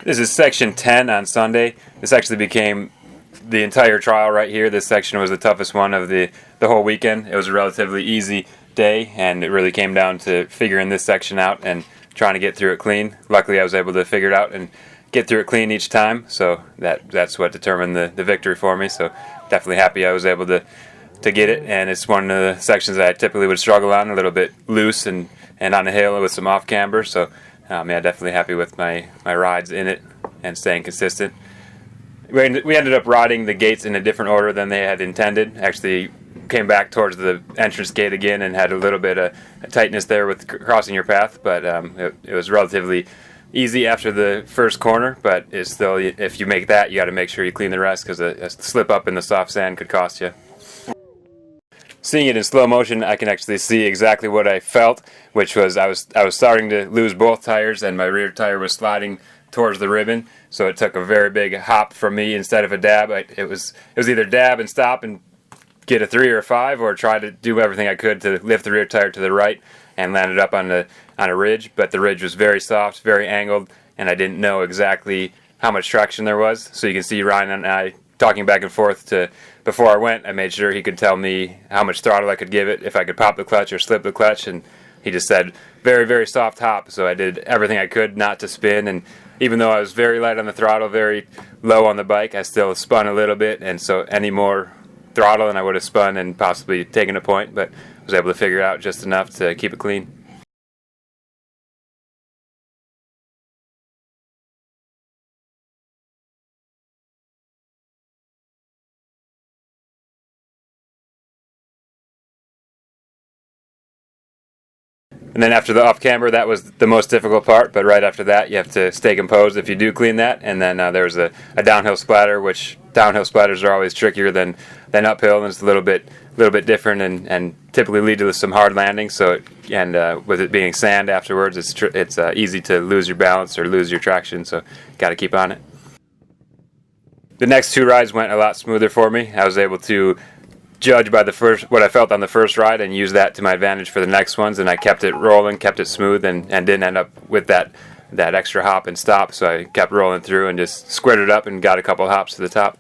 This is section 10 on Sunday. This actually became the entire trial right here. This section was the toughest one of the whole weekend. It was a relatively easy day, and it really came down to figuring this section out and trying to get through it clean. Luckily, I was able to figure it out and get through it clean each time, so that's what determined the victory for me. So definitely happy I was able to get it, and it's one of the sections that I typically would struggle on, a little bit loose and on a hill with some off camber. So yeah, definitely happy with my rides in it and staying consistent. We ended up riding the gates in a different order than they had intended. Actually came back towards the entrance gate again and had a little bit of tightness there with crossing your path, but it was relatively easy after the first corner. But it's still, if you make that, you got to make sure you clean the rest, because a slip up in the soft sand could cost you. Seeing it in slow motion, I can actually see exactly what I felt, which was I was starting to lose both tires, and my rear tire was sliding towards the ribbon. So it took a very big hop from me instead of a dab. It was either dab and stop and get a 3 or a 5, or try to do everything I could to lift the rear tire to the right and land it up on a ridge. But the ridge was very soft, very angled, and I didn't know exactly how much traction there was. So you can see Ryan and I talking back and forth before I went. I made sure he could tell me how much throttle I could give it, if I could pop the clutch or slip the clutch, and he just said very, very soft hop. So I did everything I could not to spin, and even though I was very light on the throttle, very low on the bike, I still spun a little bit, and so any more throttle and I would have spun and possibly taken a point, but was able to figure out just enough to keep it clean. And then after the off camber, that was the most difficult part, but right after that you have to stay composed if you do clean that. And then there was a downhill splatter, which downhill splatters are always trickier than uphill, and it's a little bit different, and typically lead to some hard landings. So with it being sand afterwards, it's easy to lose your balance or lose your traction, so got to keep on it. The next 2 rides went a lot smoother for me. I was able to judge by what I felt on the first ride and use that to my advantage for the next ones, and I kept it rolling, kept it smooth, and didn't end up with that extra hop and stop. So I kept rolling through and just squared it up and got a couple hops to the top.